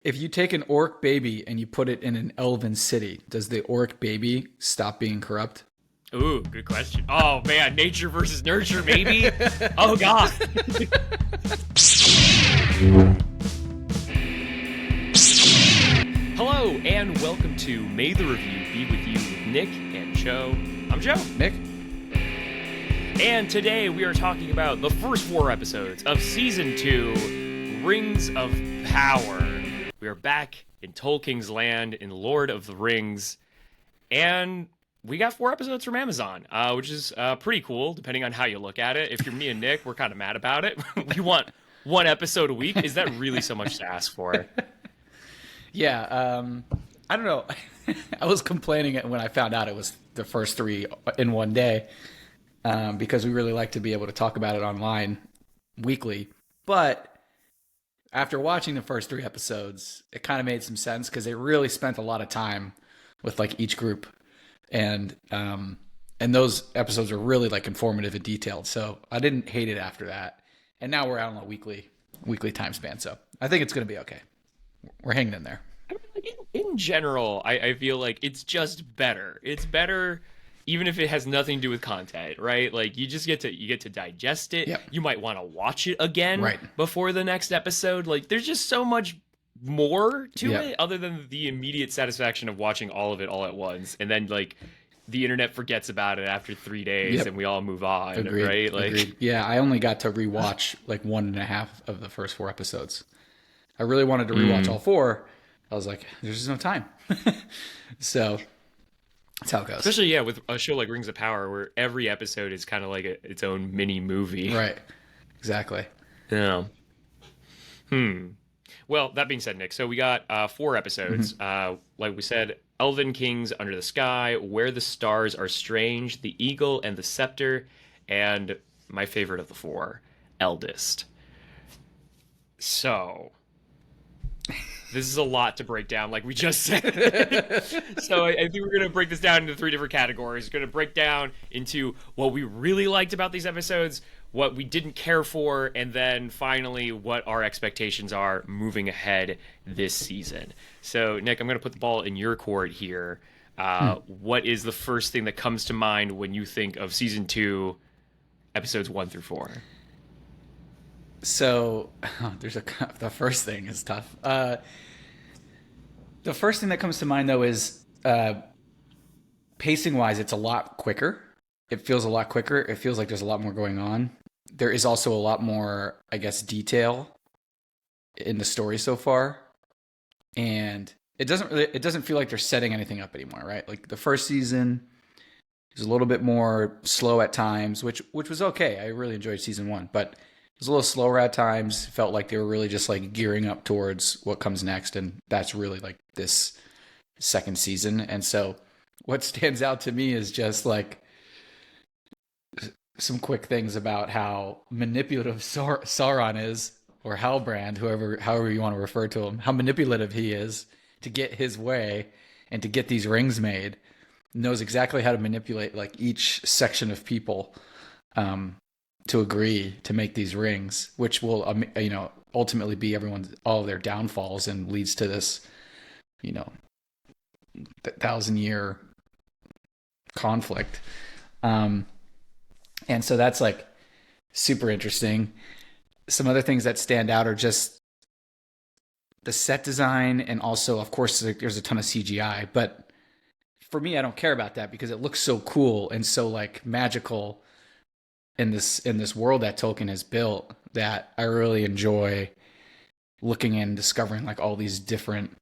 If you take an orc baby and you put it in an elven city, does the orc baby stop being corrupt? Ooh, good question. Oh man, nature versus nurture, maybe. Oh god. Hello and welcome to May the Review Be With You with Nick and Joe. I'm Joe. Nick? And today we are talking about the first 4 episodes of Season 2, Rings of Power. We are back in Tolkien's land in Lord of the Rings, and we got 4 episodes from Amazon, which is pretty cool, depending on how you look at it. If you're me and Nick, we're kind of mad about it. We want 1 episode a week. Is that really so much to ask for? Yeah, I don't know. I was complaining when I found out it was the first 3 in one day because we really like to be able to talk about it online weekly. But after watching the first 3 episodes, it kind of made some sense because they really spent a lot of time with like each group. And those episodes are really like informative and detailed. So I didn't hate it after that. And now we're out on a weekly time span. So I think it's going to be okay. We're hanging in there. In general, I feel like it's just better. It's better even if it has nothing to do with content, right? Like you get to digest it. Yep. You might want to watch it again Right. before the next episode. Like there's just so much more to Yep. it other than the immediate satisfaction of watching all of it all at once. And then like the internet forgets about it after 3 days Yep. and we all move on, Agreed. right? Like Agreed. Yeah, I only got to rewatch like 1.5 of the first 4 episodes. I really wanted to rewatch all 4. I was like, there's just no time. So that's how it goes. especially with a show like Rings of Power where every episode is kind of like its own mini movie. Right. Exactly. Yeah. Well, that being said, Nick, so we got 4 episodes. Like we said, Elven Kings Under the Sky, Where the Stars Are Strange, The Eagle and the Scepter, and my favorite of the 4, Eldest. So, this is a lot to break down, like we just said. So I think we're going to break this down into 3 different categories. We're going to break down into what we really liked about these episodes, what we didn't care for, and then finally what our expectations are moving ahead this season. So, Nick, I'm going to put the ball in your court here. What is the first thing that comes to mind when you think of Season 2, episodes 1 through 4? So the first thing is tough. The first thing that comes to mind though is pacing wise, it's a lot quicker. It feels a lot quicker. It feels like there's a lot more going on. There is also a lot more, I guess, detail in the story so far, and it doesn't feel like they're setting anything up anymore, right? Like the first season is a little bit more slow at times, which was okay. I really enjoyed season 1, but it was a little slower at times. Felt like they were really just like gearing up towards what comes next. And that's really like this second season. And so what stands out to me is just like some quick things about how manipulative Sauron is, or Halbrand, however you want to refer to him, how manipulative he is to get his way and to get these rings made. Knows exactly how to manipulate like each section of people, to agree to make these rings, which will, ultimately be all of their downfalls and leads to this, 1,000-year conflict. And so that's like super interesting. Some other things that stand out are just the set design. And also, of course, there's a ton of CGI, but for me, I don't care about that because it looks so cool and so like magical in this world that Tolkien has built, that I really enjoy looking and discovering like all these different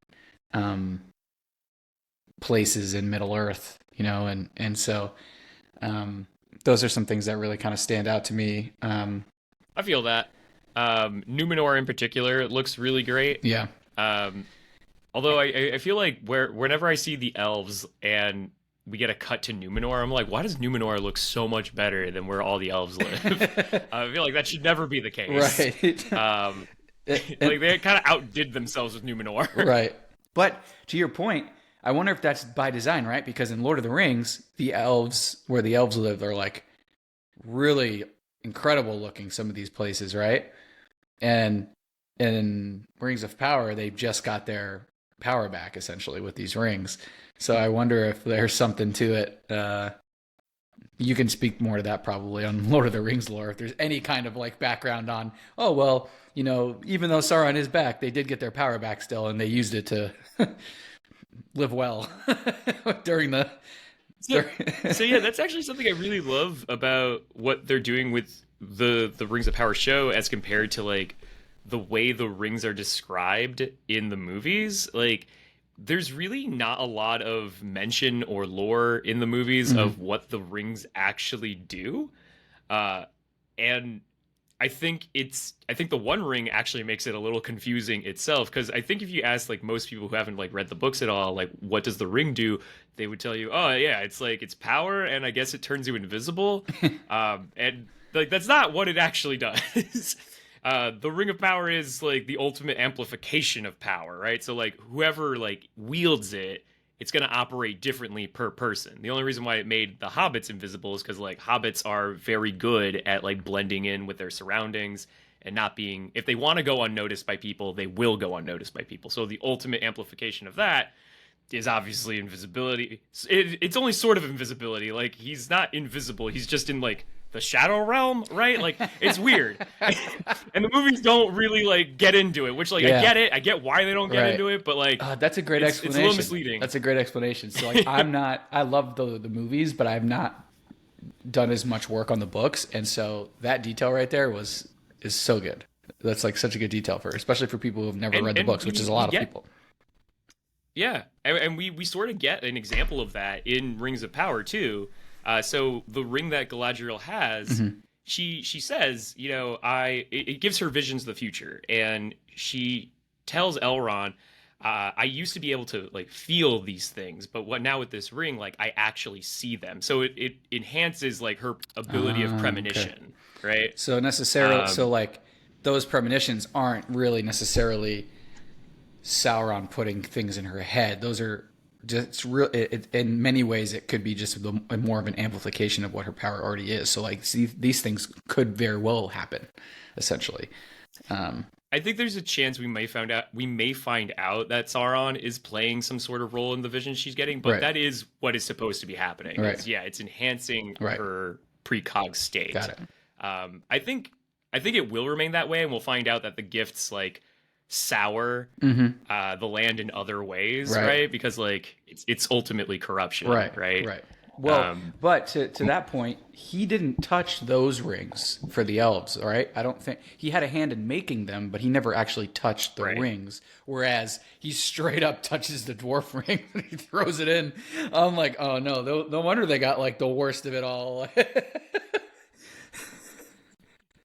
places in Middle Earth, and so those are some things that really kind of stand out to me. I feel that. Numenor in particular looks really great. Yeah. Although I feel like whenever I see the elves and we get a cut to Numenor, I'm like, why does Numenor look so much better than where all the elves live? I feel like that should never be the case. Right. Like they kind of outdid themselves with Numenor. Right. But to your point, I wonder if that's by design, right? Because in Lord of the Rings, where the elves live, are like really incredible looking, some of these places, right? And in Rings of Power, they just got their power back essentially with these rings. So I wonder if there's something to it. You can speak more to that probably on Lord of the Rings lore. If there's any kind of like background on, oh, well, you know, even though Sauron is back, they did get their power back still, and they used it to live well during the. So yeah, that's actually something I really love about what they're doing with the Rings of Power show as compared to like the way the rings are described in the movies. Like, there's really not a lot of mention or lore in the movies of what the rings actually do. And I think the One Ring actually makes it a little confusing itself, because I think if you ask like most people who haven't like read the books at all, like what does the ring do, they would tell you, oh yeah, it's like it's power, and I guess it turns you invisible. And like that's not what it actually does. The Ring of Power is like the ultimate amplification of power, right? So like whoever like wields it, it's going to operate differently per person. The only reason why it made the hobbits invisible is because like hobbits are very good at like blending in with their surroundings and not being, if they want to go unnoticed by people, they will go unnoticed by people. So the ultimate amplification of that is obviously invisibility. It's only sort of invisibility. Like he's not invisible. He's just in like the shadow realm, right? Like it's weird. And the movies don't really like get into it, which like I get it. I get why they don't get into it, but like that's a great explanation. It's a little misleading. That's a great explanation. So like I love the movies, but I've not done as much work on the books, and so that detail right there is so good. That's like such a good detail especially for people who have never read the books, which is a lot of people. Yeah, and we sort of get an example of that in Rings of Power too. So the ring that Galadriel has, she says, you know, it gives her visions of the future, and she tells Elrond, I used to be able to like feel these things, but now with this ring, like I actually see them. So it enhances like her ability of premonition, right? So so like those premonitions aren't really necessarily Sauron putting things in her head. Those are just real. In many ways, it could be just more of an amplification of what her power already is. So like these things could very well happen, essentially. I think there's a chance we may find out that Sauron is playing some sort of role in the vision she's getting, but that is what is supposed to be happening. Right. It's enhancing her precog state. Got it. I think it will remain that way, and we'll find out that the gifts like sour the land in other ways, right? Because like it's ultimately corruption, right. Well, but to that point, he didn't touch those rings for the elves, right? I don't think he had a hand in making them, but he never actually touched the rings. Whereas he straight up touches the dwarf ring and he throws it in. I'm like, oh no, no wonder they got like the worst of it all.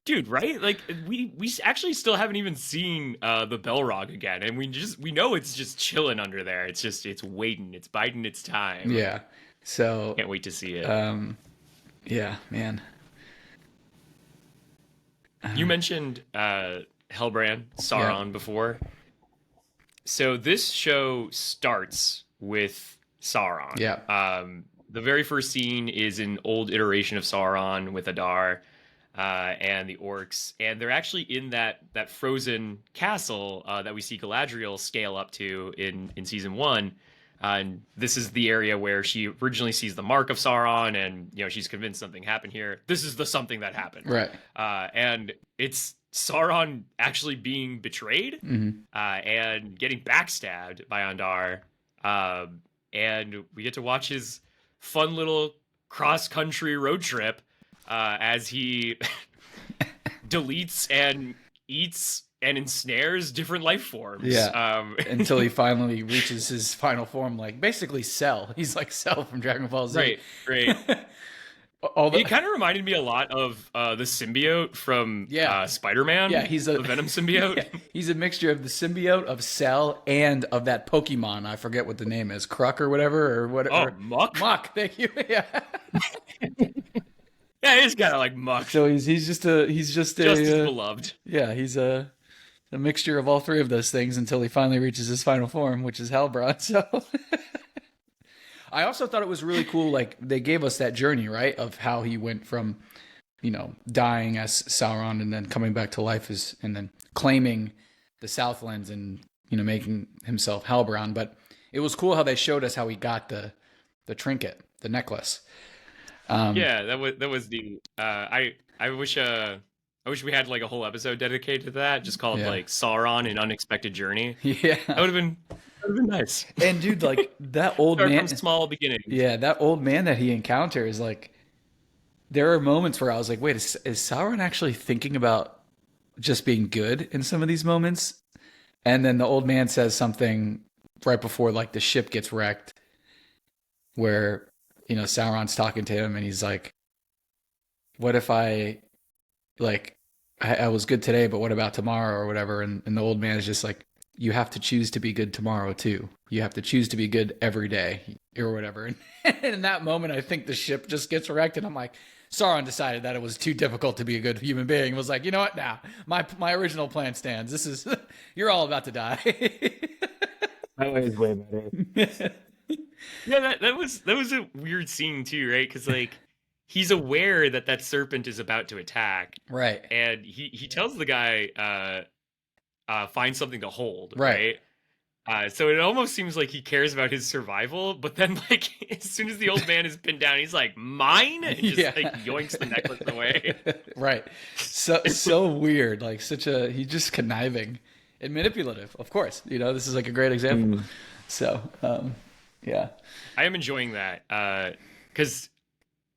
Dude, right? Like we actually still haven't even seen the Belrog again, and we know it's just chilling under there. It's waiting, it's biding its time. Yeah. So can't wait to see it. Yeah, man. You mentioned Hellbrand, Sauron before. So this show starts with Sauron. Yeah. The very first scene is an old iteration of Sauron with Adar and the orcs, and they're actually in that frozen castle that we see Galadriel scale up to in season 1. And this is the area where she originally sees the mark of Sauron, and you know she's convinced something happened here. This is the something that happened, right? And it's Sauron actually being betrayed and getting backstabbed by Andar, and we get to watch his fun little cross-country road trip as he deletes and eats and ensnares different life forms. Yeah. Until he finally reaches his final form, like basically Cell. He's like Cell from Dragon Ball Z. Right. It kind of reminded me a lot of the symbiote from Spider-Man. Yeah, he's the Venom symbiote. Yeah, he's a mixture of the symbiote, of Cell, and of that Pokemon. I forget what the name is, Kruk or whatever, or whatever. Oh, Muk. Muk, thank you. Yeah. Yeah, he's kind of like Muk. So he's just as beloved. Yeah, he's a mixture of all three of those things until he finally reaches his final form, which is Hellbrand. So I also thought it was really cool. Like they gave us that journey, right, of how he went from, you know, dying as Sauron and then coming back to life and then claiming the Southlands and making himself Hellbound. But it was cool how they showed us how he got the trinket, the necklace. Yeah, that was the I wish we had like a whole episode dedicated to that, just called like Sauron: An Unexpected Journey. Yeah, that would have been nice. And dude, like that old Start man from small beginnings. Yeah, that old man that he encounters, like there are moments where I was like, wait, is Sauron actually thinking about just being good in some of these moments? And then the old man says something right before like the ship gets wrecked where Sauron's talking to him and he's like, what if I was good today, but what about tomorrow or whatever? And the old man is just like, you have to choose to be good tomorrow too. You have to choose to be good every day or whatever. And in that moment, I think the ship just gets wrecked. And I'm like, Sauron decided that it was too difficult to be a good human being. It was like, you know what? Nah, my original plan stands. This is, you're all about to die. That way is way better. Yeah, that was a weird scene too, right? Because like he's aware that serpent is about to attack, right? And he tells the guy, find something to hold, right? So it almost seems like he cares about his survival, but then like as soon as the old man is pinned down, he's like, mine, and just like yoinks the necklace away. Right. So weird. Like he's just conniving and manipulative. Of course, this is like a great example. So yeah, I am enjoying that because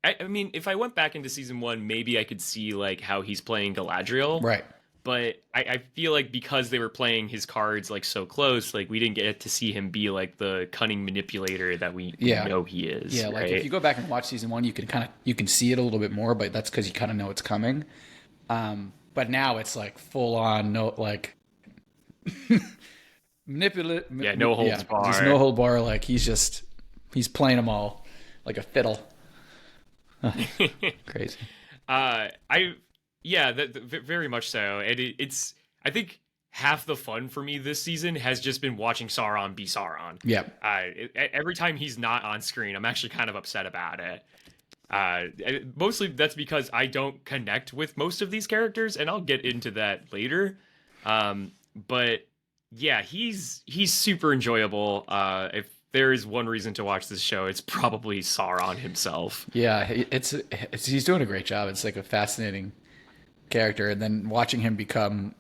I mean, if I went back into season 1, maybe I could see like how he's playing Galadriel, right? But I feel like because they were playing his cards like so close, like we didn't get to see him be like the cunning manipulator that we know he is. Yeah, like if you go back and watch season 1, you can see it a little bit more, but that's because you kind of know it's coming. But now it's like full on manipulate. Yeah, no holds bar. Just no hold bar. Like he's playing them all like a fiddle. Crazy. Yeah, very much so. And it's I think half the fun for me this season has just been watching Sauron be Sauron. Yeah. Every time he's not on screen, I'm actually kind of upset about it. Mostly that's because I don't connect with most of these characters, and I'll get into that later. But yeah, he's super enjoyable. If there is one reason to watch this show, it's probably Sauron himself. Yeah, he's doing a great job. It's like a fascinating character, and then watching him become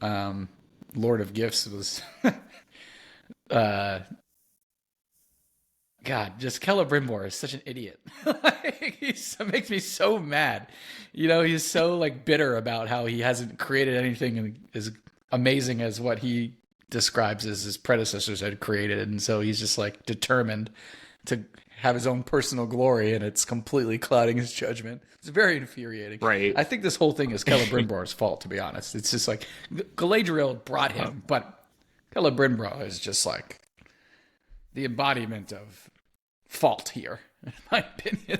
Lord of Gifts was God, just Celebrimbor is such an idiot. It makes me so mad. He's so like bitter about how he hasn't created anything as amazing as what he describes as his predecessors had created, and so he's just like determined to have his own personal glory, and it's completely clouding his judgment. It's very infuriating. Right. I think this whole thing is Celebrimbor's fault, to be honest. It's just like Galadriel brought him, but Celebrimbor is just like the embodiment of fault here, in my opinion.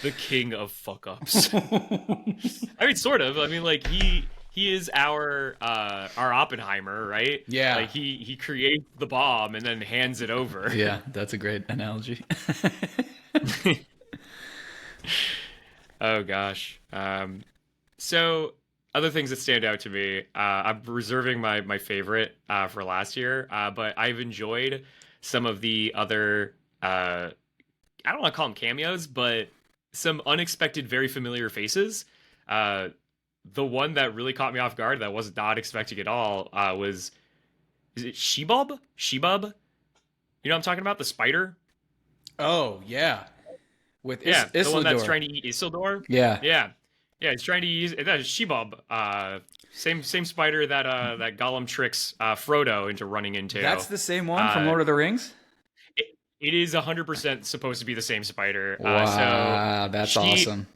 The king of fuck ups. I mean, sort of. I mean, like he is our Oppenheimer, right? Yeah. Like he creates the bomb and then hands it over. Yeah, that's a great analogy. Oh gosh. So other things that stand out to me, I'm reserving my favorite for last year, but I've enjoyed some of the other I don't want to call them cameos, but some unexpected, very familiar faces. The one that really caught me off guard that I was not expecting at all is it Shelob? Shelob? You know what I'm talking about? The spider? Oh, yeah. With the one that's trying to eat Isildur? Yeah. Yeah. Yeah, he's trying to use that is Shelob. Same spider that that Gollum tricks Frodo into running into. That's the same one from Lord of the Rings? It is 100% supposed to be the same spider. Wow, that's awesome.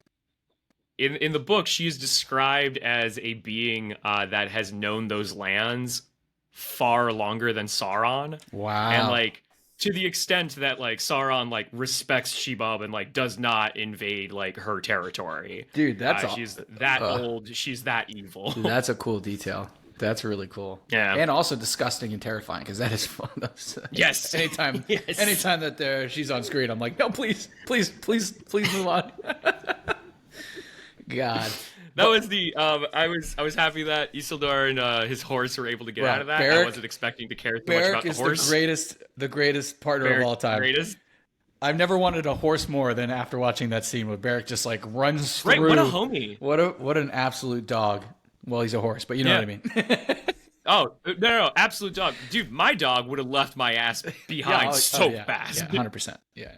In the book, she is described as a being that has known those lands far longer than Sauron. Wow. And like to the extent that like Sauron like respects Shelob and like does not invade like her territory. Dude, that's she's that old, she's that evil. Dude, that's a cool detail. That's really cool. Yeah. And also disgusting and terrifying because that is fun. Yes. Anytime that she's on screen, I'm like, no, please move on. God. That was the I was happy that Isildur and his horse were able to get Right. out of that. I Beric- wasn't expecting to care too much Beric about the is horse. the greatest partner Beric, of all time. Greatest. I've never wanted a horse more than after watching that scene where Beric just like runs through. Right, what a homie. What an absolute dog. Well, he's a horse, but you know what I mean. Oh, no, absolute dog. Dude, my dog would have left my ass behind fast. Yeah, 100%. Yeah.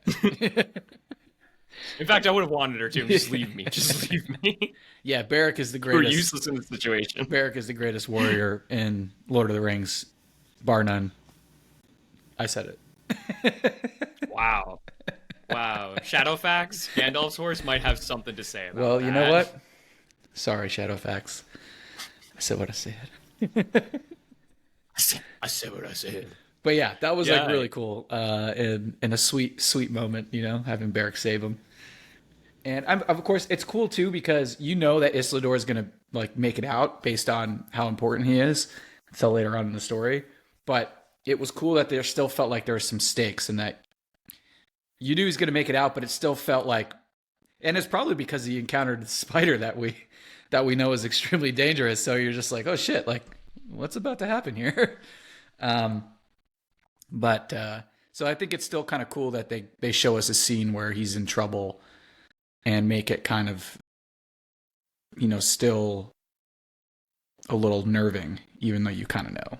In fact, I would have wanted her to. Just leave me. Just leave me. Yeah, Beric is the We're greatest. useless in this situation. Beric is the greatest warrior in Lord of the Rings, bar none. I said it. Wow. Shadowfax, Gandalf's horse might have something to say about Well, that. you know what? Sorry, Shadowfax. I said what I said. I said what I said. But yeah, that was like Yeah. really cool, and a sweet moment, you know, having Beric save him. And of course, it's cool too because you know that Isildur is gonna like make it out based on how important he is until later on in the story. But it was cool that there still felt like there were some stakes, and that you knew he was gonna make it out, but it still felt like, and it's probably because he encountered the spider that we know is extremely dangerous. So you're just like, oh shit, like what's about to happen here? But so I think it's still kind of cool that they show us a scene where he's in trouble and make it kind of, you know, still a little nerving, even though you kind of know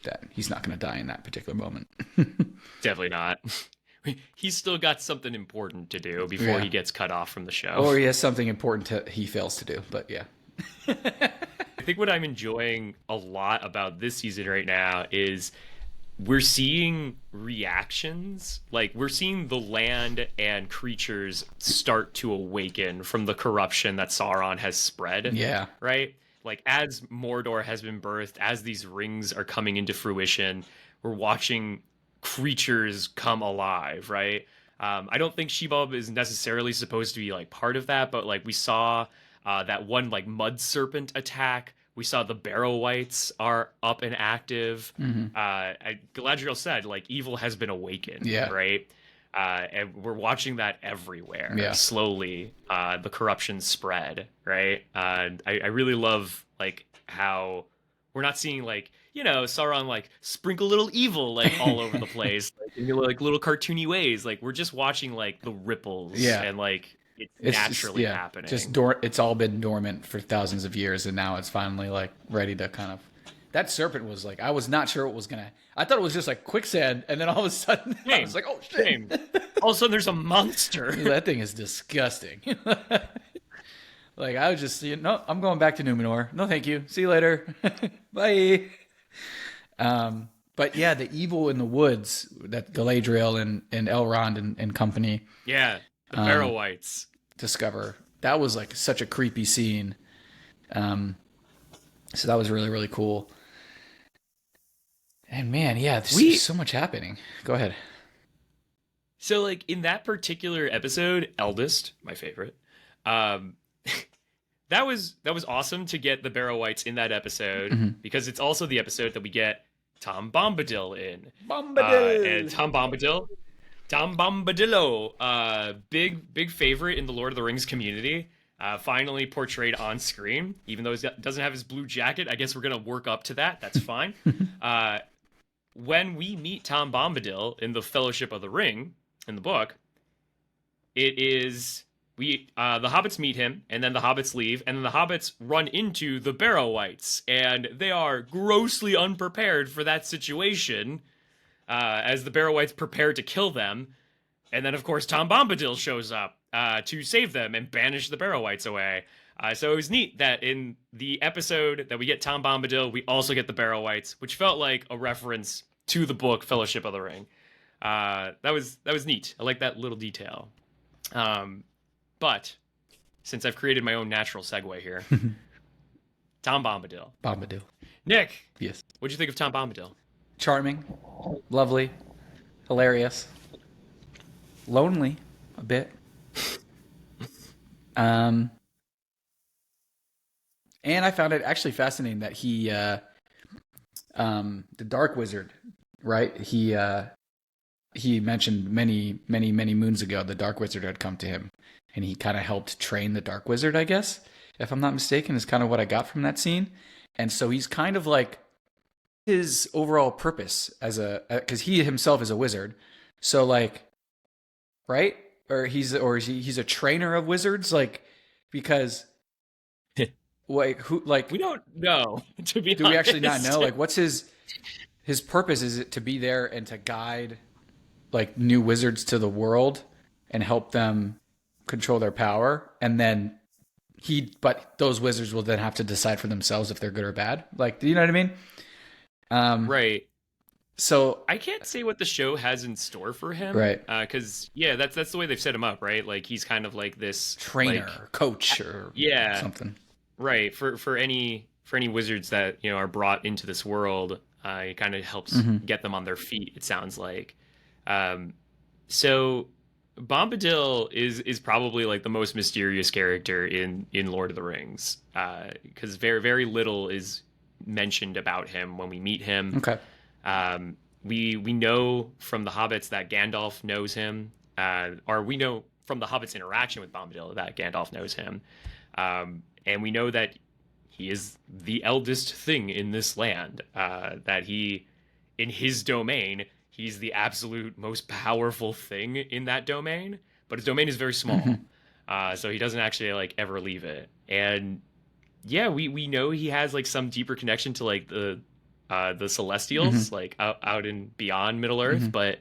that he's not going to die in that particular moment. Definitely not. He's still got something important to do before he gets cut off from the show. Or he has something important he fails to do, but yeah. I think what I'm enjoying a lot about this season right now is we're seeing reactions. Like, we're seeing the land and creatures start to awaken from the corruption that Sauron has spread. Yeah. Right? Like, as Mordor has been birthed, as these rings are coming into fruition, we're watching creatures come alive, right? I don't think Shelob is necessarily supposed to be, like, part of that, but, like, we saw that one, like, mud serpent attack. We saw the Barrow Wights are up and active. Galadriel said, like, evil has been awakened, right? And we're watching that everywhere. Slowly, the corruption spread, right? I really love, like, how we're not seeing, like, you know, Sauron, like, sprinkle little evil, like, all over the place, like, in, like, little cartoony ways. Like, we're just watching, like, the ripples and, like, it's naturally happening. It's all been dormant for thousands of years, and now it's finally like ready to kind of. That serpent was like, I was not sure it was gonna. I thought it was just like quicksand, and then all of a sudden, I was like, oh shit! All of a sudden, there's a monster. That thing is disgusting. Like, I was just, no, I'm going back to Numenor. No, thank you. See you later. Bye. But yeah, the evil in the woods that Galadriel and Elrond and company. Yeah. The Barrow Wights discover. That was like such a creepy scene. So that was really, really cool. And man, yeah, there's so much happening. Go ahead. So like in that particular episode, Eldest, my favorite, that was awesome to get the Barrow Wights in that episode because it's also the episode that we get Tom Bombadil in. And Tom Bombadillo, big favorite in the Lord of the Rings community, finally portrayed on screen, even though he doesn't have his blue jacket. I guess we're going to work up to that. That's fine. When we meet Tom Bombadil in the Fellowship of the Ring, in the book, it is, the hobbits meet him, and then the hobbits leave, and then the hobbits run into the Barrow Wights, and they are grossly unprepared for that situation, as the Barrow Wights prepare to kill them. And then, of course, Tom Bombadil shows up to save them and banish the Barrow Wights away. So it was neat that in the episode that we get Tom Bombadil, we also get the Barrow Wights, which felt like a reference to the book Fellowship of the Ring. That was neat. I like that little detail. But since I've created my own natural segue here, Tom Bombadil. Bombadil. Nick. Yes. What'd you think of Tom Bombadil? Charming, lovely, hilarious, lonely a bit. And I found it actually fascinating that he, the Dark Wizard, right? He mentioned many moons ago the Dark Wizard had come to him, and he kind of helped train the Dark Wizard, I guess. if I'm not mistaken, is kind of what I got from that scene. And so he's kind of like his overall purpose as because he himself is a wizard. So like, right? He's a trainer of wizards, like, because like who like We don't know, to be honest. do we actually not know? Like, what's his purpose? Is it to be there and to guide like new wizards to the world and help them control their power, and then but those wizards will then have to decide for themselves if they're good or bad. Like, do you know what I mean? Right. So I can't say what the show has in store for him, right? Because that's the way they've set him up, right? Like he's kind of like this trainer, like, coach, or something, right? For any wizards that are brought into this world, he kind of helps get them on their feet. It sounds like. So Bombadil is probably like the most mysterious character in Lord of the Rings, because very very little is mentioned about him when we meet him. Okay. We know from the hobbits that Gandalf knows him, or we know from the hobbits' interaction with Bombadil that Gandalf knows him, and we know that he is the eldest thing in this land. That in his domain, he's the absolute most powerful thing in that domain, but his domain is very small, so he doesn't actually like ever leave it. And yeah, we know he has like some deeper connection to like the Celestials, like out and beyond Middle Earth, but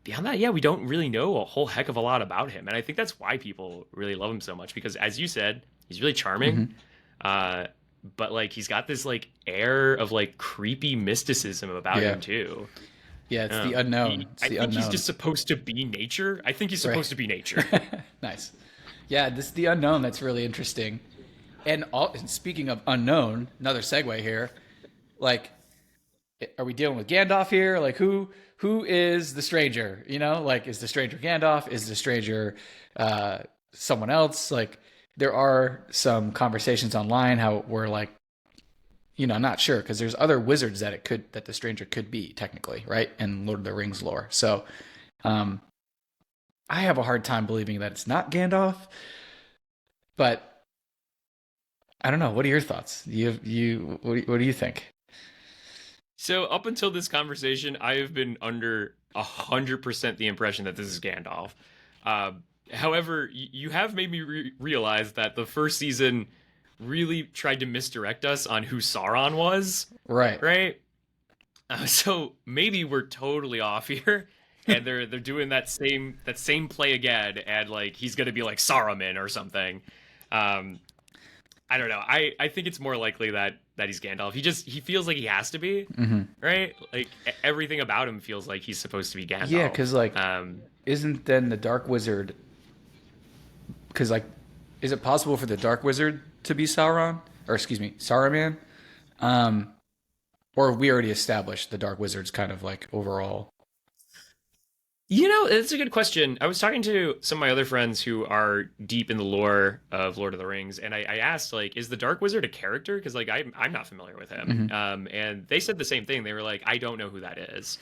beyond that, yeah, we don't really know a whole heck of a lot about him. And I think that's why people really love him so much, because as you said, he's really charming, but like he's got this like air of like creepy mysticism about him too. Yeah, it's the unknown. I think he's just supposed to be nature. I think he's supposed to be nature. Nice. Yeah, this is the unknown that's really interesting. And speaking of unknown, another segue here. Like, are we dealing with Gandalf here? Like, who is the stranger? You know, like, is the stranger Gandalf? Is the stranger someone else? Like, there are some conversations online how we're like, I'm not sure, because there's other wizards that the stranger could be technically, right? In Lord of the Rings lore. So, I have a hard time believing that it's not Gandalf, but I don't know. What are your thoughts? What do you think? So up until this conversation, I have been under 100% the impression that this is Gandalf. However, you have made me realize that the first season really tried to misdirect us on who Sauron was. Right. Right? So maybe we're totally off here, and they're doing that same play again, and like he's gonna be like Saruman or something. I don't know. I think it's more likely that he's Gandalf. He feels like he has to be, right? Like everything about him feels like he's supposed to be Gandalf. Yeah, because like, isn't then the Dark Wizard? Because like, is it possible for the Dark Wizard to be Sauron, or excuse me, Saruman? Or we already established the Dark Wizard's kind of like overall. It's a good question. I was talking to some of my other friends who are deep in the lore of Lord of the Rings, and I asked, like, is the Dark Wizard a character? Because, like, I'm not familiar with him. And they said the same thing. They were like, I don't know who that is.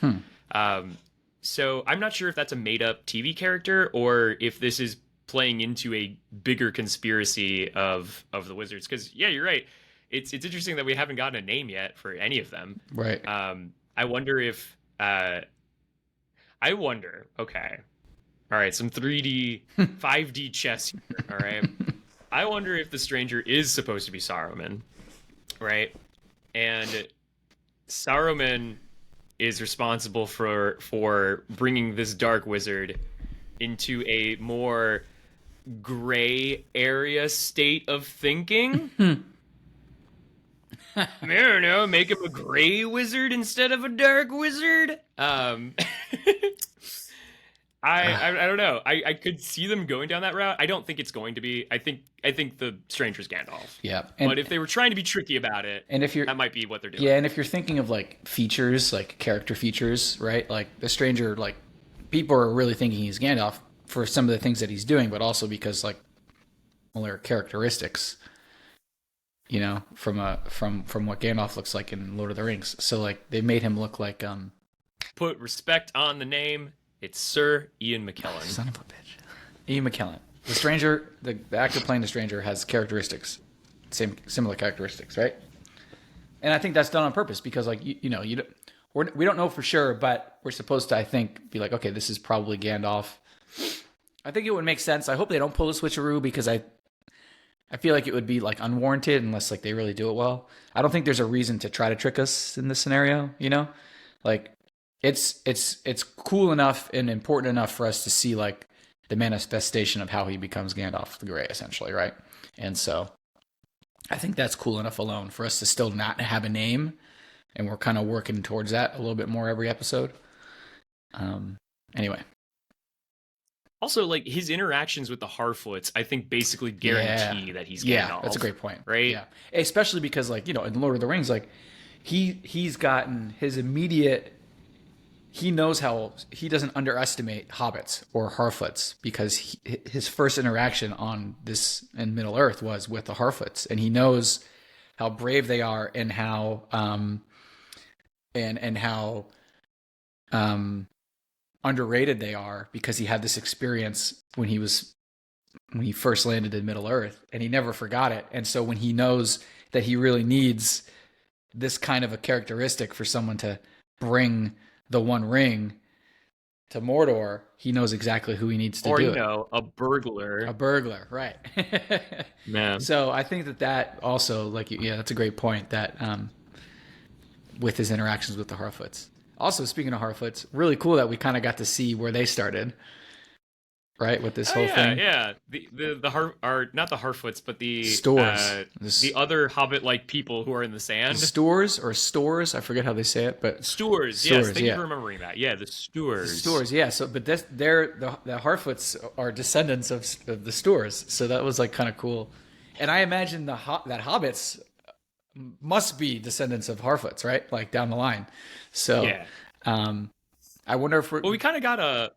So I'm not sure if that's a made-up TV character or if this is playing into a bigger conspiracy of the wizards. Because, yeah, you're right. It's interesting that we haven't gotten a name yet for any of them. Right. I wonder if... okay. All right, some 3D, 5D chess here, all right? I wonder if the stranger is supposed to be Saruman, right? And Saruman is responsible for bringing this dark wizard into a more gray area state of thinking. I don't know, make him a gray wizard instead of a dark wizard. I don't know. I could see them going down that route. I don't think it's going to be. I think the stranger's Gandalf. Yeah. But if they were trying to be tricky about it, and if that might be what they're doing. Yeah, and if you're thinking of like features, like character features, right? Like the stranger, like people are really thinking he's Gandalf for some of the things that he's doing, but also because like similar characteristics. From what Gandalf looks like in Lord of the Rings. So like they made him look like put respect on the name. It's Sir Ian McKellen. Son of a bitch. Ian McKellen. The stranger, the actor playing the stranger has characteristics similar characteristics, right? And I think that's done on purpose because, like, we don't know for sure, but we're supposed to, I think, be like, okay, this is probably Gandalf. I think it would make sense. I hope they don't pull a switcheroo because I feel like it would be like unwarranted unless like they really do it well. I don't think there's a reason to try to trick us in this scenario. Like it's cool enough and important enough for us to see like the manifestation of how he becomes Gandalf the Grey, essentially, right? And so I think that's cool enough alone for us to still not have a name, and we're kind of working towards that a little bit more every episode. Anyway. Also, like, his interactions with the Harfoots, I think, basically guarantee that he's Gandalf. Yeah, that's a great point. Right? Yeah. Especially because, like, in Lord of the Rings, like, he's gotten his immediate... He knows how... He doesn't underestimate hobbits or Harfoots because his first interaction on this in Middle-earth was with the Harfoots. And he knows how brave they are and how... and how... underrated they are because he had this experience when he first landed in Middle Earth, and he never forgot it. And so when he knows that he really needs this kind of a characteristic for someone to bring the One Ring to Mordor, he knows exactly who he needs to do it. Or, a burglar. A burglar, right. Man. So I think that also, like, yeah, that's a great point, that with his interactions with the Harfoots. Also, speaking of Harfoots, really cool that we kind of got to see where they started, right? With this whole thing. Yeah, not the Harfoots, but the Stores. The other Hobbit-like people who are in the sand. Stores, I forget how they say it, but Stores. Yes, thank you for remembering that. Yeah, the Stores. Stores, yeah. So, but the Harfoots are descendants of the Stores, so that was like kind of cool. And I imagine that hobbits must be descendants of Harfoots, right? Like down the line. So, yeah. I wonder if we kind of got a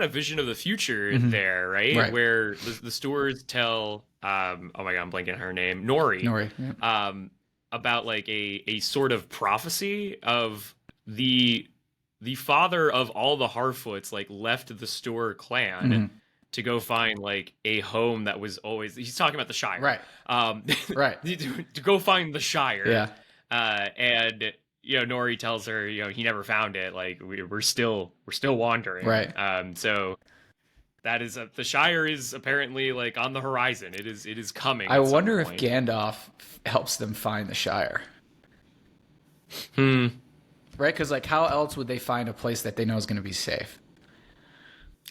vision of the future there, right? Where the stewards tell, oh my god, I'm blanking on her name, Nori, yeah. About like a sort of prophecy of the father of all the Harfoots, like, left the Stour clan to go find like a home that was always. He's talking about the Shire, right? Right. To go find the Shire, yeah. And Nori tells her, he never found it. Like, we're still wandering, right? So that is the Shire is apparently like on the horizon. It is coming. I wonder if Gandalf helps them find the Shire. Right, because like, how else would they find a place that they know is going to be safe?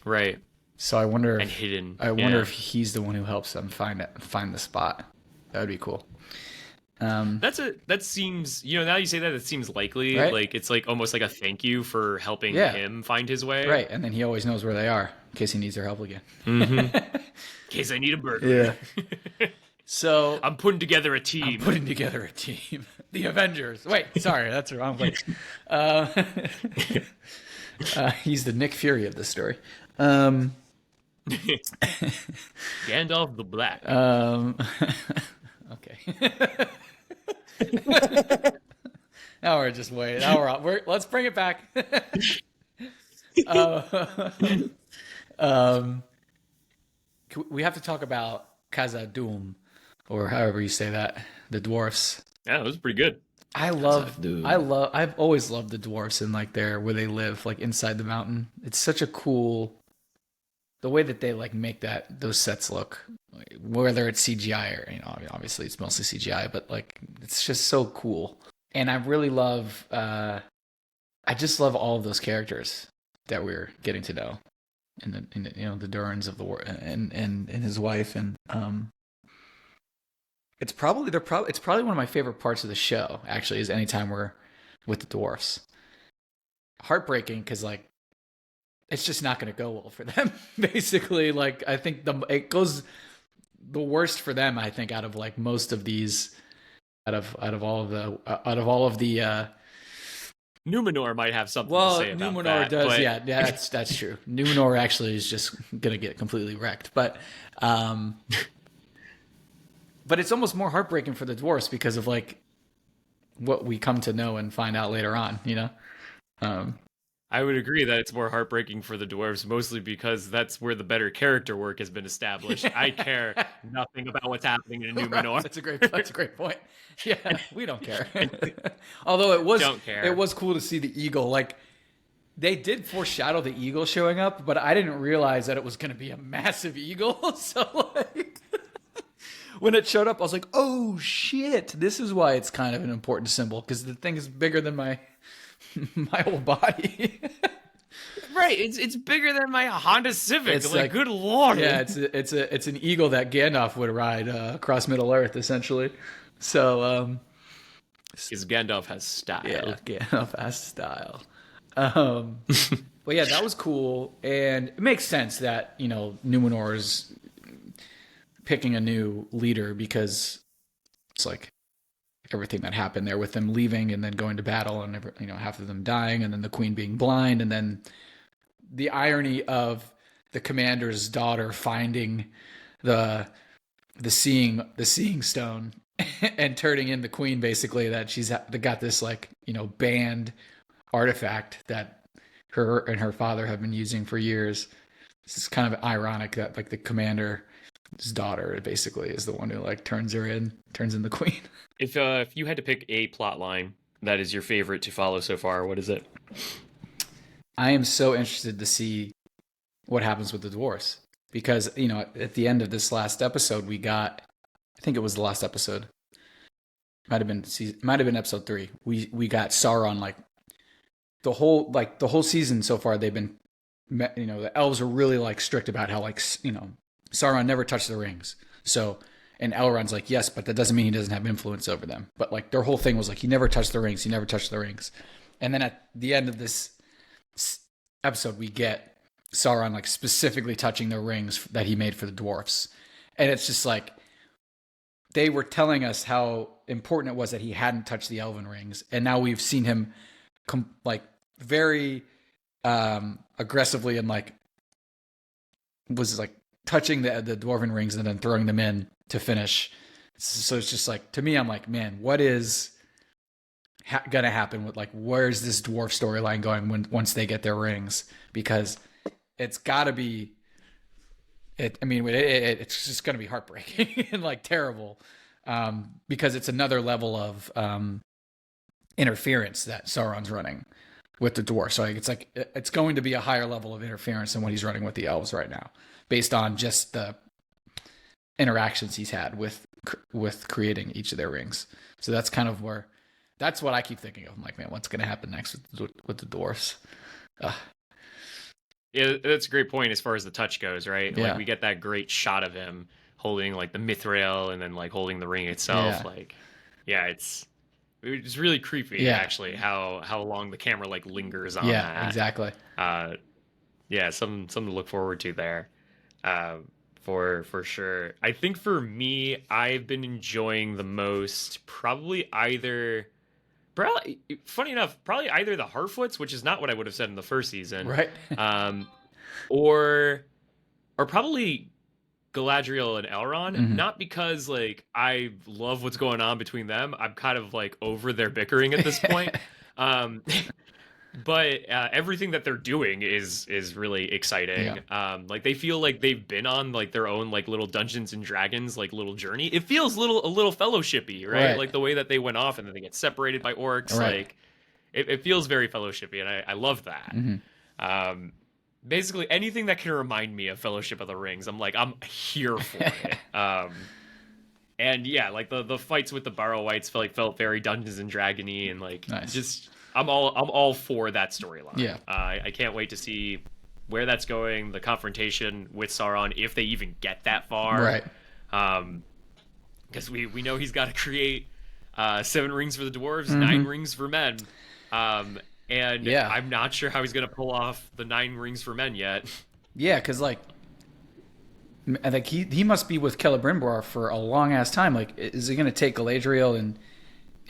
Right. So I wonder and hidden. I wonder if he's the one who helps them find the spot. That would be cool. That seems, now you say that, it seems likely, right? Like, it's like almost like a thank you for helping him find his way, right? And then he always knows where they are in case he needs their help again. In case I need a burger. Yeah. So I'm putting together a team. The Avengers. Wait, sorry, that's the wrong place. He's the Nick Fury of this story. Gandalf the Black. Okay. Now we're just waiting. Now let's bring it back. We have to talk about Khazad-dûm, or however you say that, the dwarfs. Yeah, it was pretty good. I've always loved the dwarfs and like where they live, like inside the mountain. It's such a cool, the way that they like make those sets look, whether it's CGI or, obviously it's mostly CGI, but like, it's just so cool. And I really love, I just love all of those characters that we're getting to know, and the Durins of the war and his wife, and it's probably one of my favorite parts of the show, actually, is anytime we're with the dwarfs. Heartbreaking because like, it's just not going to go well for them. Basically, like, I think it goes the worst for them, I think, out of like most of these, out of all of the Numenor might have something to say about Numenor that. does, but... yeah, that's true. Numenor actually is just gonna get completely wrecked, but it's almost more heartbreaking for the dwarfs because of like what we come to know and find out later on, I would agree that it's more heartbreaking for the dwarves, mostly because that's where the better character work has been established. I care nothing about what's happening in Numenor. That's a great point. Yeah, we don't care. And Although don't care. it was cool to see the eagle. Like they did foreshadow the eagle showing up, but I didn't realize that it was going to be a massive eagle. So like when it showed up, I was like, "Oh shit! This is why it's kind of an important symbol because the thing is bigger than my whole body." Right, it's bigger than my Honda Civic. It's like, good lord. Yeah, it's an eagle that Gandalf would ride across Middle Earth, essentially. So, because Gandalf has style. Yeah, Gandalf has style. But yeah, that was cool, and it makes sense that Numenor is picking a new leader because it's like everything that happened there with them leaving and then going to battle and half of them dying and then the queen being blind and then the irony of the commander's daughter finding the seeing stone and turning in the queen, basically, that she's got this banned artifact that her and her father have been using for years. This is kind of ironic that the commander's daughter basically is the one who turns in the queen. If you had to pick a plot line that is your favorite to follow so far, what is it? I am so interested to see what happens with the dwarves because at the end of this last episode we got, I think it was the last episode, might have been episode 3. We got Sauron. The whole season so far they've been, the elves are really strict about how Sauron never touched the rings. So, and Elrond's like, yes, but that doesn't mean he doesn't have influence over them. But their whole thing was he never touched the rings. He never touched the rings. And then at the end of this episode, we get Sauron specifically touching the rings that he made for the dwarfs. And it's just they were telling us how important it was that he hadn't touched the elven rings. And now we've seen him very aggressively and was touching the dwarven rings and then throwing them in to finish. So it's just to me, I'm man, what is gonna happen with where's this dwarf storyline going once they get their rings? Because it's gotta be it's just gonna be heartbreaking and terrible, because it's another level of interference that Sauron's running with the dwarf. So it's going to be a higher level of interference than what he's running with the elves right now, based on just the interactions he's had with creating each of their rings. So that's kind of that's what I keep thinking of. I'm man, what's going to happen next with the dwarfs? Yeah, that's a great point as far as the touch goes, right? Yeah. We get that great shot of him holding the mithril and then holding the ring itself. Yeah. It's really creepy, actually, how long the camera lingers on that. Yeah, exactly. Something to look forward to there. For sure. I think for me, I've been enjoying the most funny enough, probably either the Harfoots, which is not what I would have said in the first season, right? or probably Galadriel and Elrond. Mm-hmm. Not because I love what's going on between them. I'm kind of over their bickering at this point. But everything that they're doing is really exciting. Yeah. They feel they've been on their own little Dungeons and Dragons little journey. It feels a little fellowshipy, right? Right. The way that they went off and then they get separated by orcs. Right. It feels very fellowshippy, and I love that. Mm-hmm. Basically anything that can remind me of Fellowship of the Rings, I'm here for it. And yeah, the fights with the Barrow-wights felt very Dungeons and Dragon-y and nice. Just I'm all for that storyline. Yeah. I can't wait to see where that's going, the confrontation with Sauron, if they even get that far. Right. Because we know he's got to create 7 rings for the dwarves, Mm-hmm. 9 rings for men. And yeah. I'm not sure how he's going to pull off the 9 rings for men yet. Yeah, because I think he must be with Celebrimbor for a long ass time. Is it going to take Galadriel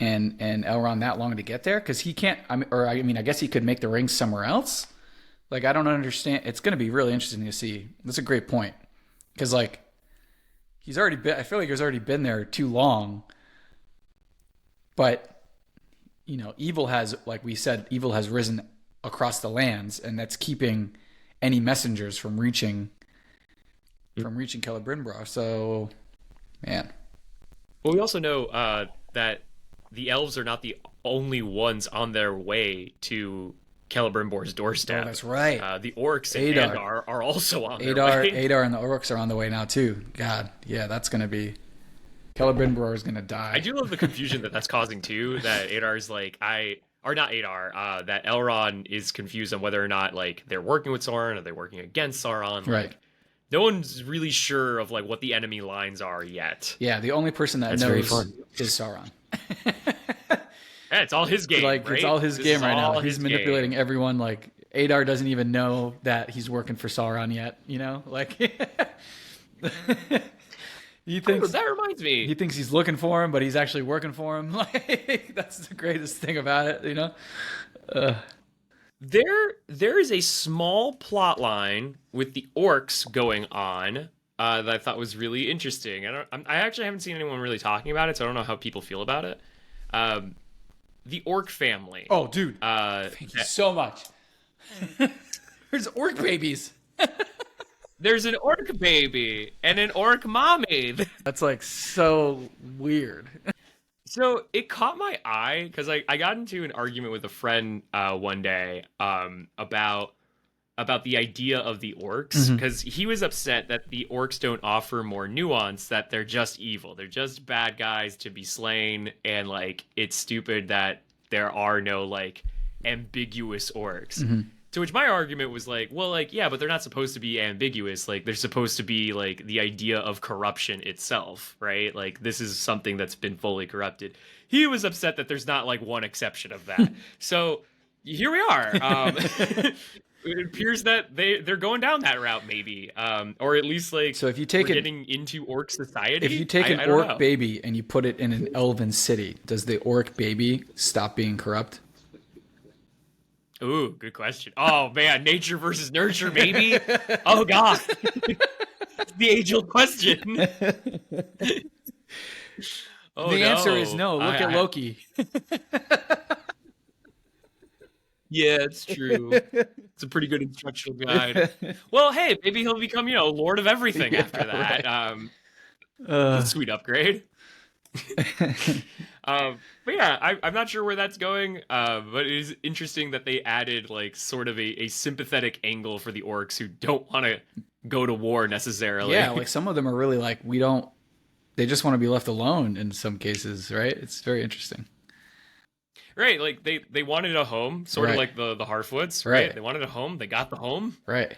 and Elrond that long to get there? Because he can't. I guess he could make the rings somewhere else. I don't understand. It's going to be really interesting to see. That's a great point. Because he's already been. I feel like he's already been there too long. But evil has, like we said, evil has risen across the lands, and that's keeping any messengers from reaching Celebrimbor. So, man. Well, we also know that the elves are not the only ones on their way to Celebrimbor's doorstep. Oh, that's right. The orcs and Adar are also on their way. Adar and the orcs are on the way now too. God, yeah, that's gonna be. Celebrimbor is gonna die. I do love the confusion that's causing too. That Adar's like or not Adar. That Elrond is confused on whether or not like they're working with Sauron or they're working against Sauron. Right. Like, no one's really sure of like what the enemy lines are yet. Yeah, the only person that knows is Sauron. Yeah, it's all his game. Like right? it's all his game right now. He's manipulating game. everyone. Like Adar doesn't even know that he's working for Sauron yet. You know, like he thinks that reminds me. He thinks he's looking for him, but he's actually working for him. Like that's the greatest thing about it. You know. There is a small plot line with the orcs going on that I thought was really interesting. I actually haven't seen anyone really talking about it, so I don't know how people feel about it. The orc family. Oh, dude! Thank you so much. There's orc babies. There's an orc baby and an orc mommy. That's like so weird. So it caught my eye because I got into an argument with a friend one day about the idea of the orcs, because he was upset that the orcs don't offer more nuance, that they're just evil. They're just bad guys to be slain, and like it's stupid that there are no like ambiguous orcs. To which my argument was like, well, like, yeah, but they're not supposed to be ambiguous. Like, they're supposed to be like the idea of corruption itself, right? Like, this is something that's been fully corrupted. He was upset that there's not like one exception of that. So here we are. It appears that they're going down that route, maybe, or at least like. So if you take getting into orc society, if you take an orc baby and you put it in an elven city, does the orc baby stop being corrupt? Ooh, good question. Oh man, nature versus nurture, maybe. Oh god, the age-old question. Oh, the answer is no. Look at Loki. Yeah, it's true. It's a pretty good instructional guide. Well, hey, maybe he'll become, Lord of everything after that. Sweet upgrade. But yeah, I'm not sure where that's going. But it is interesting that they added like sort of a sympathetic angle for the orcs who don't want to go to war necessarily. Yeah, like some of them are really like they just want to be left alone in some cases, right? It's very interesting. Right, like they wanted a home, sort of like the Harfoots, right? They wanted a home, they got the home. Right.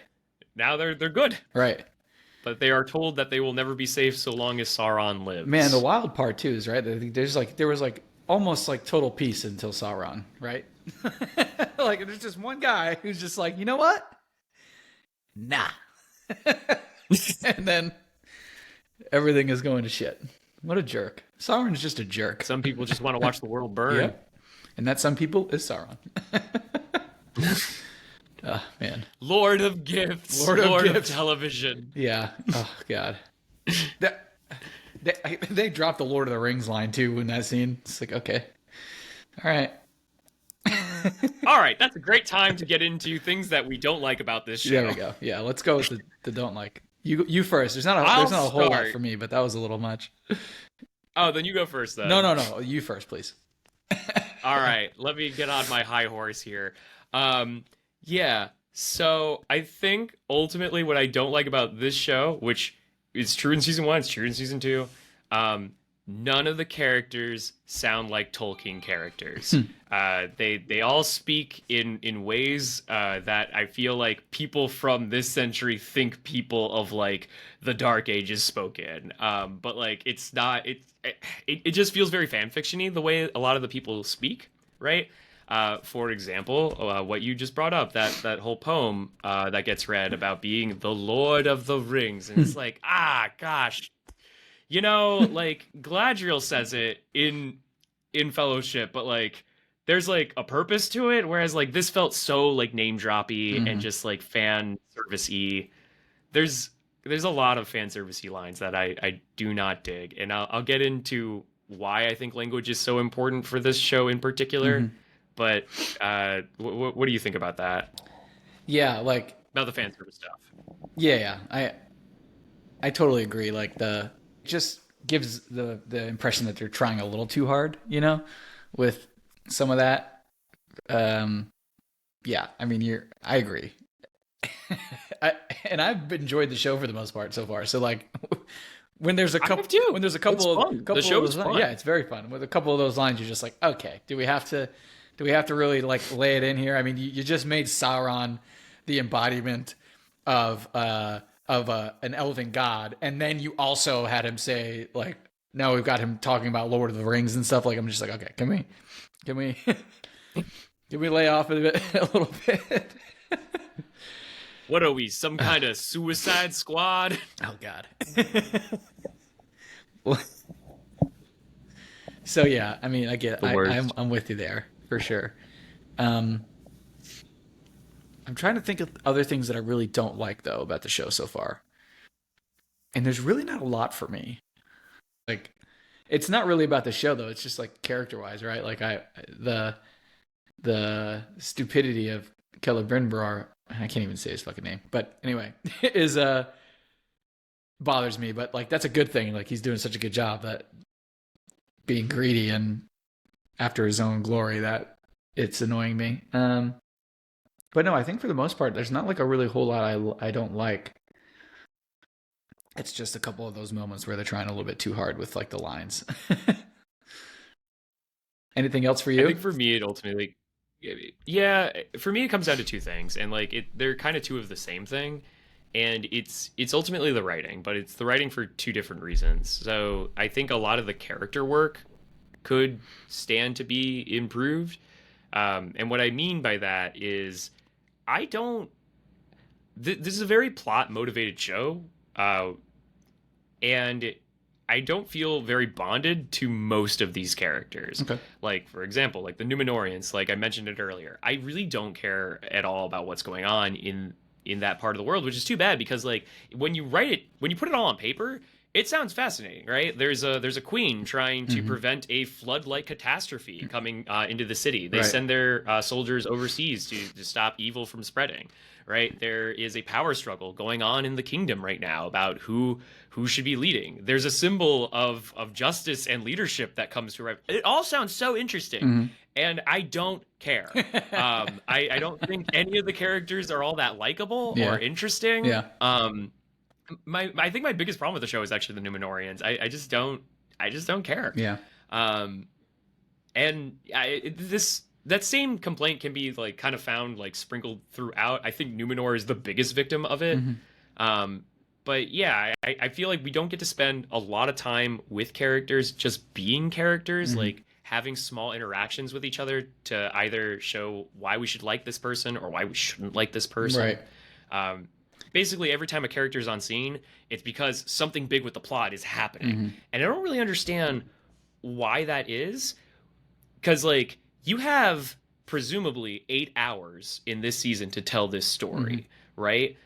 Now they're good. Right. But they are told that they will never be safe so long as Sauron lives. Man, the wild part too is right. There was almost like total peace until Sauron, right? Like there's just one guy who's just like, you know what? Nah. And then everything is going to shit. What a jerk. Sauron's just a jerk. Some people just want to watch the world burn. Yep. And that some people is Sauron. Oh, man. Lord of gifts. Lord of television. Yeah. Oh, God. They dropped the Lord of the Rings line, too, in that scene. It's like, okay. All right. All right. That's a great time to get into things that we don't like about this show. There we go. Yeah, let's go with the don't like. You first. There's not a whole lot for me, but that was a little much. Oh, then you go first, then. No. You first, please. All right. Let me get on my high horse here. Yeah, so I think ultimately what I don't like about this show, which is true in season 1, it's true in season 2, none of the characters sound like Tolkien characters. They all speak in ways that I feel like people from this century think people of like the Dark Ages spoke in. But like it's not. It just feels very fan fiction-y the way a lot of the people speak, right? For example, what you just brought up, that whole poem that gets read about being the Lord of the Rings. And it's like, gosh. Like, Galadriel says it in Fellowship, but, like, there's, like, a purpose to it, whereas, like, this felt so, like, name-droppy and just, like, fan service-y. There's a lot of fan service-y lines that I do not dig, and I'll get into why I think language is so important for this show in particular. But what do you think about that? Yeah, like About the fan service stuff? yeah, I totally agree. Like it just gives the impression that they're trying a little too hard, with some of that. Yeah, I mean, I agree. And I've enjoyed the show for the most part so far. So like, when there's a couple, It's fun. The show is fun. yeah, it's very fun. With a couple of those lines, you're just like, okay, do we have to really like lay it in here? I mean, you just made Sauron the embodiment of an elven god, and then you also had him say like, now we've got him talking about Lord of the Rings and stuff. Like, I'm just like, okay, can we can we lay off a little bit? What are we, some kind of Suicide Squad? Oh God. So yeah, I mean, I'm with you there for sure. I'm trying to think of other things that I really don't like though about the show so far, and there's really not a lot for me. Like, it's not really about the show though. It's just like character wise, right? Like the stupidity of Celebrimbor, I can't even say his fucking name, but anyway, is bothers me. But like, that's a good thing. Like, he's doing such a good job that being greedy and after his own glory, that it's annoying me. But no, I think for the most part, there's not like a really whole lot I don't like. It's just a couple of those moments where they're trying a little bit too hard with like the lines. Anything else for you? I think for me, it ultimately, yeah, for me, it comes down to two things, and like they're kind of two of the same thing, and it's ultimately the writing, but it's the writing for two different reasons. So I think a lot of the character work could stand to be improved, and what I mean by that is I don't. This is a very plot motivated show, and I don't feel very bonded to most of these characters. Okay. Like, for example, like the Numenorians, like I mentioned it earlier. I really don't care at all about what's going on in that part of the world, which is too bad because like when you put it all on paper, it sounds fascinating, right? There's a queen trying to prevent a flood-like catastrophe coming into the city. They send their soldiers overseas to stop evil from spreading, right? There is a power struggle going on in the kingdom right now about who should be leading. There's a symbol of justice and leadership that comes to. It all sounds so interesting, and I don't care. I don't think any of the characters are all that likable or interesting. Yeah. I think my biggest problem with the show is actually the Numenorians. I just don't care. Yeah. And that same complaint can be like kind of found like sprinkled throughout. I think Numenor is the biggest victim of it. But yeah, I feel like we don't get to spend a lot of time with characters just being characters, like having small interactions with each other to either show why we should like this person or why we shouldn't like this person. Right. Basically, every time a character is on scene, it's because something big with the plot is happening. And I don't really understand why that is. Because, like, you have presumably 8 hours in this season to tell this story, right?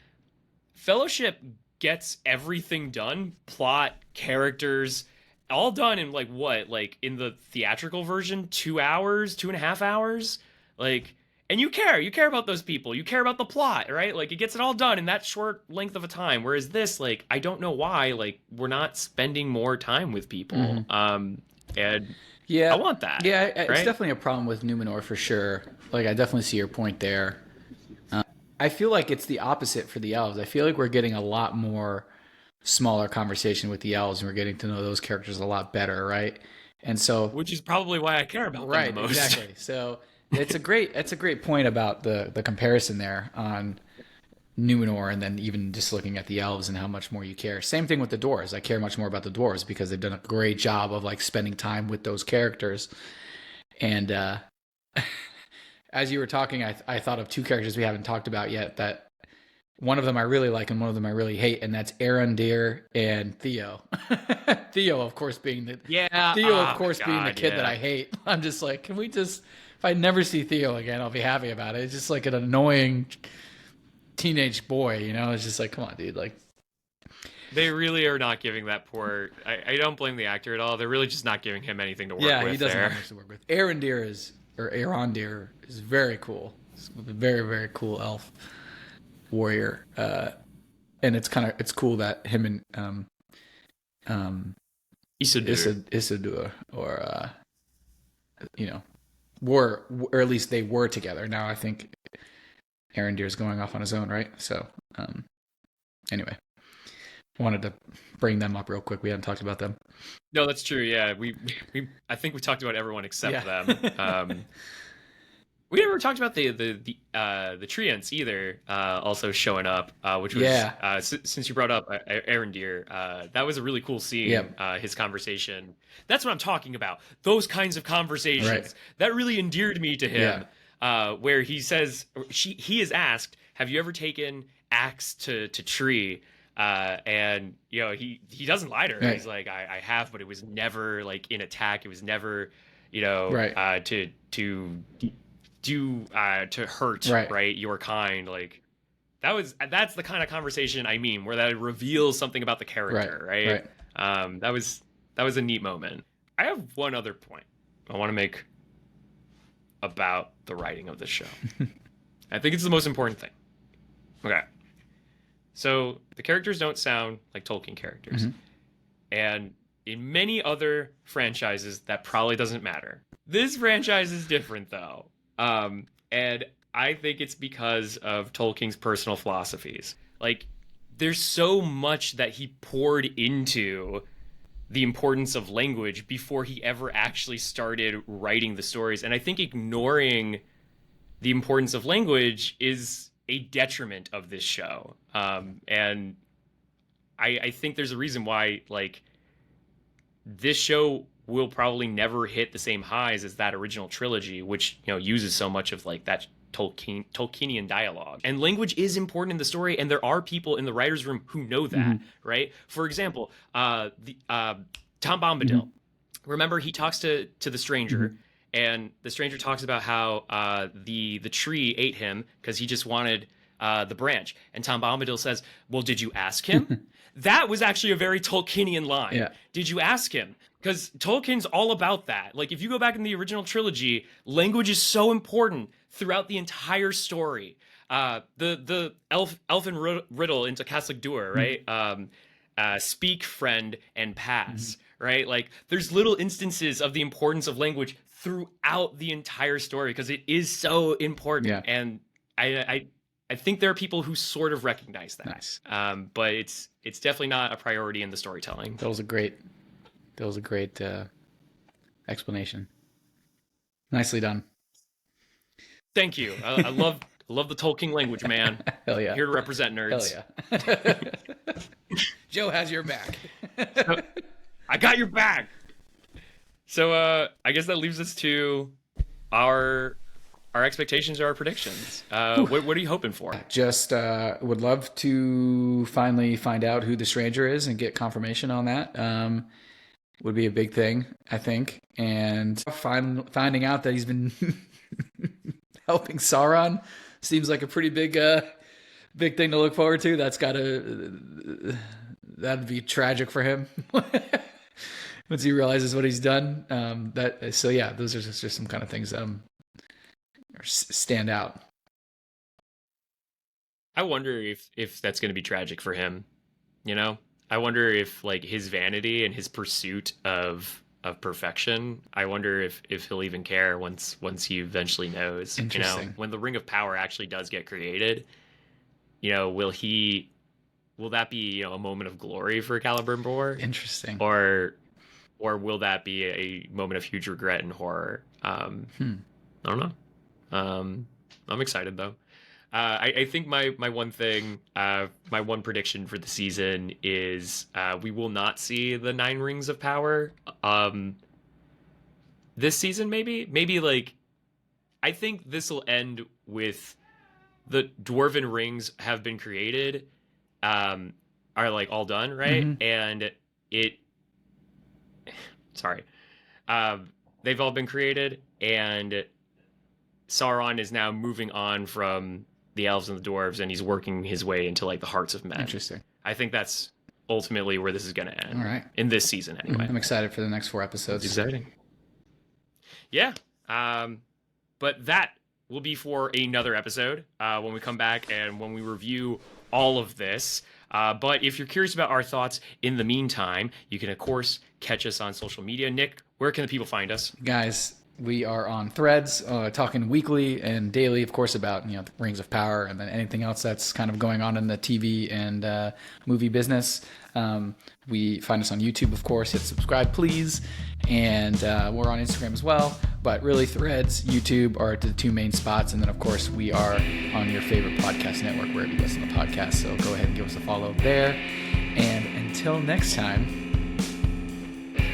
Fellowship gets everything done, plot, characters, all done in, like, what? Like, in the theatrical version, 2 hours, 2.5 hours? Like... And you care about those people. You care about the plot, right? Like, it gets it all done in that short length of a time. Whereas this, like, I don't know why, like, we're not spending more time with people. And yeah, I want that. Yeah, it's right? definitely a problem with Numenor for sure. Like, I definitely see your point there. I feel like it's the opposite for the elves. I feel like we're getting a lot more smaller conversation with the elves, and we're getting to know those characters a lot better, right? And so, which is probably why I care about them the most. Exactly. So. It's a great point about the comparison there on Numenor, and then even just looking at the elves and how much more you care. Same thing with the dwarves. I care much more about the dwarves because they've done a great job of like spending time with those characters. And as you were talking, I thought of two characters we haven't talked about yet. That one of them I really like and one of them I really hate, and that's Arondir and Theo. Theo, of course, being the being the kid that I hate. I'm just like, can we just? If I never see Theo again, I'll be happy about it. It's just like an annoying teenage boy, you know? It's just like, come on, dude. Like, they really are not giving that poor... I don't blame the actor at all. They're really just not giving him anything to work with. Yeah, he doesn't have have much to work with. Arondir is or Arondir is very cool. It's a very, very cool elf warrior. And it's cool that him and Isildur or were, or at least they were together. Now I think Arondir's going off on his own, right? So anyway, wanted to bring them up real quick. We hadn't talked about them. No, that's true. Yeah, I think we talked about everyone except them. We never talked about the Treants either. Also showing up, which was since you brought up Arondir, that was a really cool scene. Yeah. His conversation. That's what I'm talking about. Those kinds of conversations that really endeared me to him. Where he says he is asked, "Have you ever taken axe to tree?" And he doesn't lie to her. He's like, I have, but it was never like in attack. It was never to hurt your kind. Like that's the kind of conversation I mean, where that reveals something about the character, right? That was a neat moment. I have one other point I want to make about the writing of this show. I think it's the most important thing. Okay. So the characters don't sound like Tolkien characters. And in many other franchises, that probably doesn't matter. This franchise is different, though. And I think it's because of Tolkien's personal philosophies. Like, there's so much that he poured into the importance of language before he ever actually started writing the stories. And I think ignoring the importance of language is a detriment of this show. And I think there's a reason why, like, this show will probably never hit the same highs as that original trilogy, which, uses so much of like that Tolkienian dialogue. And language is important in the story, and there are people in the writer's room who know that, right? For example, Tom Bombadil. Remember, he talks to the stranger, and the stranger talks about how the tree ate him because he just wanted the branch. And Tom Bombadil says, "Well, did you ask him?" That was actually a very Tolkienian line. Yeah. Did you ask him? Because Tolkien's all about that. Like, if you go back in the original trilogy, language is so important throughout the entire story. The elfin riddle into Castle Dur, right? Speak, friend, and pass, right? Like, there's little instances of the importance of language throughout the entire story because it is so important. Yeah. And I think there are people who sort of recognize that. Nice. But it's definitely not a priority in the storytelling. That was a great explanation. Nicely done. Thank you. I love the Tolkien language, man. Hell yeah. Here to represent nerds. Hell yeah. Joe has your back. I got your back. So I guess that leaves us to our expectations or our predictions. What are you hoping for? Just would love to finally find out who the stranger is and get confirmation on that. Would be a big thing, I think. And finding out that he's been helping Sauron seems like a pretty big thing to look forward to. That'd be tragic for him once he realizes what he's done. Those are just some kind of things stand out. I wonder if that's going to be tragic for him. I wonder if, like, his vanity and his pursuit of perfection, I wonder if he'll even care once he eventually knows. Interesting. When the Ring of Power actually does get created, will that be a moment of glory for Celebrimbor? Interesting. Or will that be a moment of huge regret and horror? I don't know. I'm excited though. I think my one thing, my one prediction for the season is we will not see the 9 rings of power this season. Maybe like, I think this will end with the dwarven rings have been created, are like all done, right? And they've all been created, and Sauron is now moving on from the elves and the dwarves, and he's working his way into like the hearts of men. Interesting. I think that's ultimately where this is going to end. All right. In this season, anyway. I'm excited for the next 4 episodes. It's exciting. Yeah. But that will be for another episode when we come back and when we review all of this. But if you're curious about our thoughts in the meantime, you can, of course, catch us on social media. Nick, where can the people find us? Guys, we are on Threads, talking weekly and daily, of course, about the Rings of Power and then anything else that's kind of going on in the TV and movie business. We find us on YouTube, of course. Hit subscribe, please. And we're on Instagram as well. But really, Threads, YouTube are the two main spots. And then, of course, we are on your favorite podcast network wherever you listen to podcasts. So go ahead and give us a follow there. And until next time,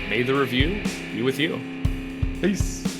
may the review be with you. Peace.